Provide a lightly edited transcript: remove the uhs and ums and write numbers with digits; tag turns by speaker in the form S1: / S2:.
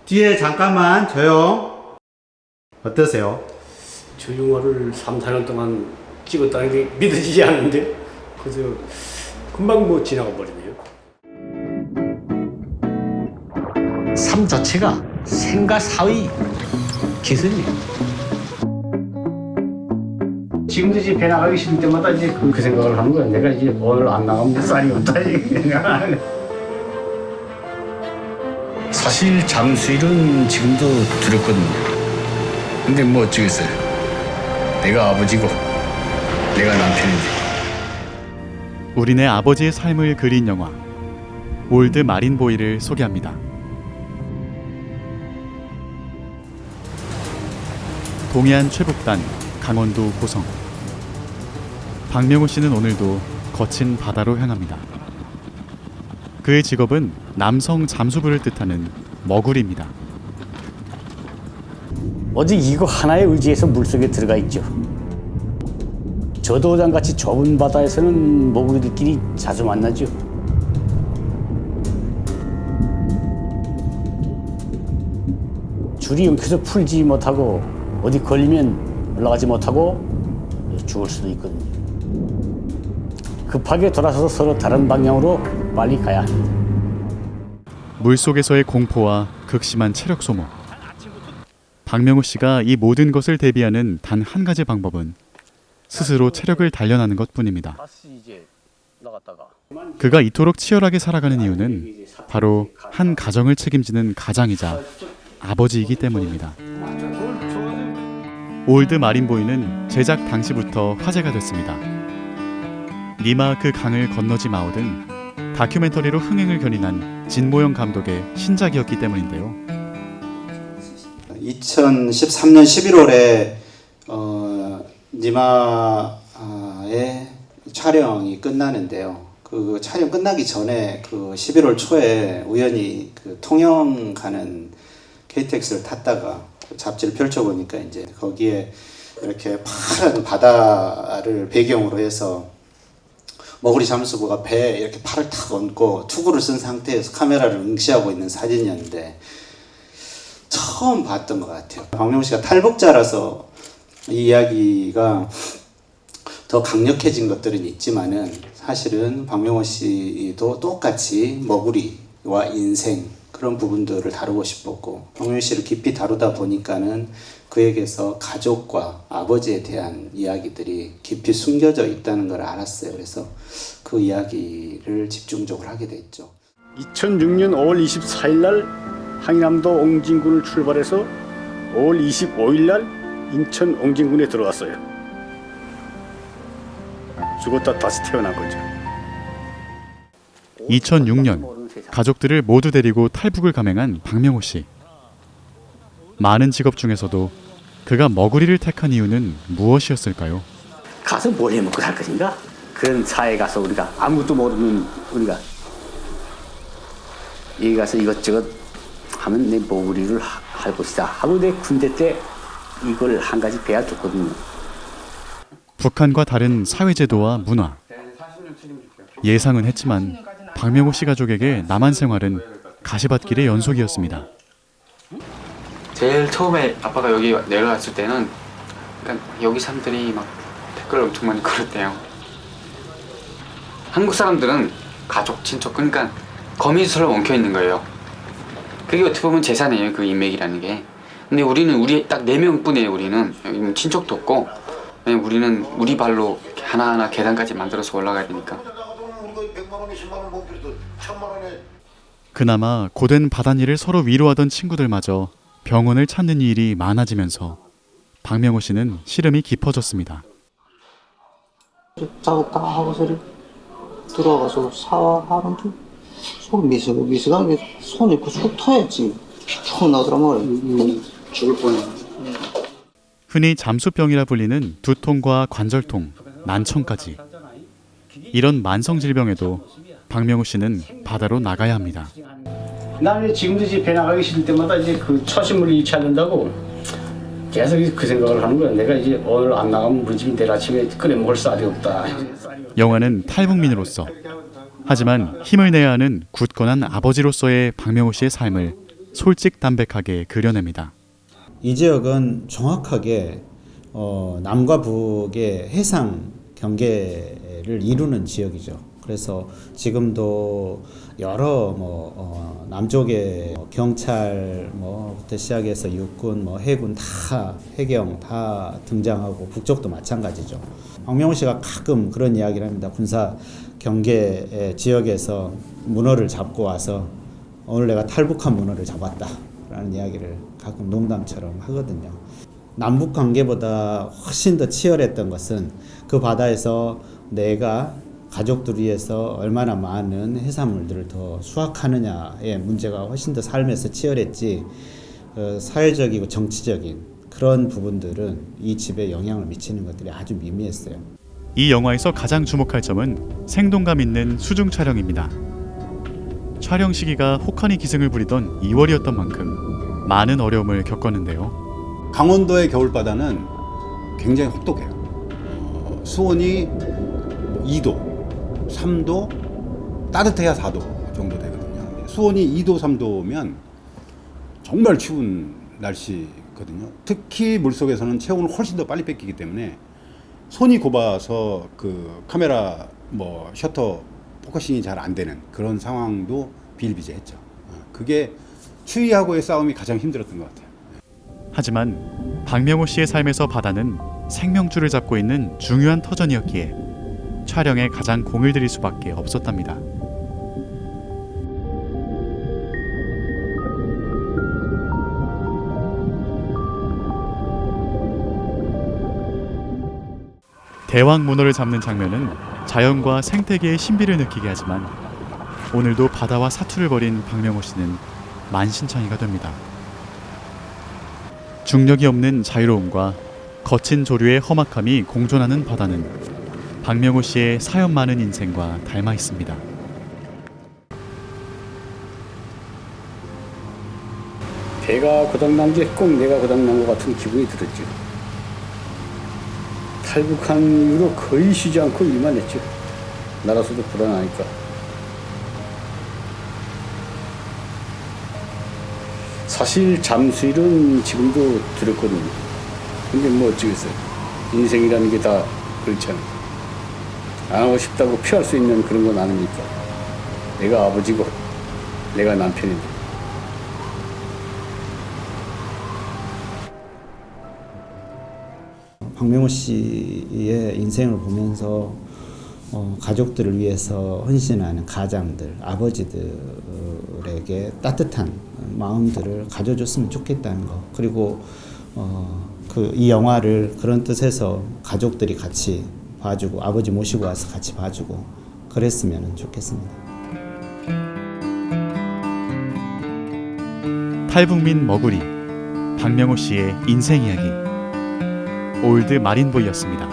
S1: 뒤에 잠깐만 조용. 어떠세요?
S2: 저 영화를 3, 4년 동안 찍었다는 게 믿어지지 않는데 그래서 금방 뭐 지나가 버리네요. 삶 자체가 생과 사의 기술이에요. 지금도 이제 배 나가기 싫을 때마다 이제 그 생각을 하는 거야. 내가 이제 오늘 안 나가면 쌀이 없다 이렇게 생각하는 거야. 사실 잠수일은 지금도 두렵거든요. 근데 뭐 어쩌겠어요. 내가 아버지고 내가 남편인데.
S3: 우리네 아버지의 삶을 그린 영화 올드 마린보이를 소개합니다. 동해안 최북단 강원도 고성. 박명호 씨는 오늘도 거친 바다로 향합니다. 그의 직업은 남성 잠수부를 뜻하는 머구리입니다.
S4: 오직 이거 하나에 의지해서 물속에 들어가 있죠. 저도장같이 좁은 바다에서는 머구리들끼리 자주 만나죠. 줄이 엉켜서 풀지 못하고 어디 걸리면 올라가지 못하고 죽을 수도 있거든요. 급하게 돌아서서 서로 다른 방향으로 빨리 가야 합니다.
S3: 물속에서의 공포와 극심한 체력 소모. 박명호 씨가 이 모든 것을 대비하는 단 한 가지 방법은 스스로 체력을 단련하는 것뿐입니다. 그가 이토록 치열하게 살아가는 이유는 바로 한 가정을 책임지는 가장이자 아버지이기 때문입니다. 올드 마린보이는 제작 당시부터 화제가 됐습니다. 니마 그 강을 건너지 마오 등 다큐멘터리로 흥행을 견인한 진모영 감독의 신작이었기 때문인데요.
S1: 2013년 11월에 니마의 촬영이 끝나는데요. 그 촬영 끝나기 전에 그 11월 초에 우연히 그 통영 가는 KTX를 탔다가 잡지를 펼쳐보니까 이제 거기에 이렇게 파란 바다를 배경으로 해서 머구리 잠수부가 배에 이렇게 팔을 탁 얹고 투구를 쓴 상태에서 카메라를 응시하고 있는 사진이었는데 처음 봤던 것 같아요. 박명호 씨가 탈북자라서 이 이야기가 더 강력해진 것들은 있지만은 사실은 박명호 씨도 똑같이 머구리와 인생 그런 부분들을 다루고 싶었고 박명호 씨를 깊이 다루다 보니까는 그에게서 가족과 아버지에 대한 이야기들이 깊이 숨겨져 있다는 걸 알았어요. 그래서 그 이야기를 집중적으로 하게 됐죠.
S2: 2006년 5월 24일 날 항남도 옹진군을 출발해서 5월 25일 날 인천 옹진군에 들어갔어요. 죽었다 다시 태어난 거죠.
S3: 2006년 가족들을 모두 데리고 탈북을 감행한 박명호 씨. 많은 직업 중에서도 그가 머구리를 택한 이유는 무엇이었을까요?
S4: 가서 뭘 해먹고 살 것인가? 그런 사회에 가서 우리가 아무것도 모르는 우리가 여기 가서 이것저것 하면 내 머구리를 할 것이다 하고 내 군대 때 이걸 한 가지 배워줬거든요.
S3: 북한과 다른 사회제도와 문화. 예상은 했지만 박명호 씨 가족에게 남한 생활은 가시밭길의 연속이었습니다.
S5: 제일 처음에 아빠가 여기 내려왔을 때는 그러니까 여기 사람들이 막 댓글 엄청 많이 걸었대요. 한국 사람들은 가족, 친척 그러니까 거미줄을 엉켜 있는 거예요. 그게 어떻게 보면 재산이에요. 그 인맥이라는 게. 근데 우리는 우리 딱 4명뿐이에요. 우리는 여기 친척도 없고 우리는 우리 발로 하나하나 계단까지 만들어서 올라가야 되니까.
S3: 그나마 고된 바닷일을 서로 위로하던 친구들마저 병원을 찾는 일이 많아지면서 박명호 씨는 시름이 깊어졌습니다.
S6: 작업 다 하고서 들어가서 샤워하는 게 손 미스미스하게 손이 쑥 터야지 툭 나더란 말이야.
S2: 죽을 뻔해.
S3: 흔히 잠수병이라 불리는 두통과 관절통, 난청까지. 이런 만성 질병에도 박명호 씨는 바다로 나가야 합니다.
S2: 나는 지금도 이제 배 나가기 싫을 때마다 이제 그 처심을 잃지 않는다고 계속 그 생각을 하는 거야. 내가 이제 오늘 안 나가면 우리 집이 내일 아침에 끓여 먹을 쌀이 없다.
S3: 영화는 탈북민으로서, 하지만 힘을 내야 하는 굳건한 아버지로서의 박명호 씨의 삶을 솔직담백하게 그려냅니다.
S1: 이 지역은 정확하게 남과 북의 해상 경계를 이루는 지역이죠. 그래서 지금도 여러 남쪽의 경찰 부터 시작해서 육군, 해군 다 해경 다 등장하고 북쪽도 마찬가지죠. 박명호 씨가 가끔 그런 이야기를 합니다. 군사 경계 지역에서 문어를 잡고 와서 오늘 내가 탈북한 문어를 잡았다라는 이야기를 가끔 농담처럼 하거든요. 남북 관계보다 훨씬 더 치열했던 것은 그 바다에서 내가 가족들 위해서 얼마나 많은 해산물들을 더 수확하느냐의 문제가 훨씬 더 삶에서 치열했지, 사회적이고 정치적인 그런 부분들은 이 집에 영향을 미치는 것들이 아주 미미했어요.
S3: 이 영화에서 가장 주목할 점은 생동감 있는 수중 촬영입니다. 촬영 시기가 혹한이 기승을 부리던 2월이었던 만큼 많은 어려움을 겪었는데요.
S7: 강원도의 겨울바다는 굉장히 혹독해요. 수온이 2도, 3도, 따뜻해야 4도 정도 되거든요. 수온이 2도, 3도면 정말 추운 날씨거든요. 특히 물속에서는 체온을 훨씬 더 빨리 뺏기기 때문에 손이 곱아서 그 카메라 셔터 포커싱이 잘 안 되는 그런 상황도 비일비재했죠. 그게 추위하고의 싸움이 가장 힘들었던 것 같아요.
S3: 하지만 박명호 씨의 삶에서 바다는 생명줄을 잡고 있는 중요한 터전이었기에 촬영에 가장 공을 들일 수밖에 없었답니다. 대왕 문어를 잡는 장면은 자연과 생태계의 신비를 느끼게 하지만 오늘도 바다와 사투를 벌인 박명호 씨는 만신창이가 됩니다. 중력이 없는 자유로움과 거친 조류의 험악함이 공존하는 바다는 박명호 씨의 사연 많은 인생과 닮아 있습니다.
S2: 배가 고장난 게 꼭 내가 고장난 것 같은 기분이 들었죠. 탈북한 이후로 거의 쉬지 않고 일만 했죠. 나라서도 불안하니까. 사실 잠수일은 지금도 들었거든요. 근데 뭐 어쩌겠어요. 인생이라는 게 다 그렇잖아요. 안 하고 싶다고 피할 수 있는 그런 건 아니니까. 내가 아버지고 내가 남편인데.
S1: 박명호 씨의 인생을 보면서 가족들을 위해서 헌신하는 가장들, 아버지들에게 따뜻한 마음들을 가져줬으면 좋겠다는 거. 그리고 이 영화를 그런 뜻에서 가족들이 같이 봐주고 아버지 모시고 와서 같이 봐주고 그랬으면 좋겠습니다.
S3: 탈북민 머구리 박명호 씨의 인생 이야기 올드 마린보이였습니다.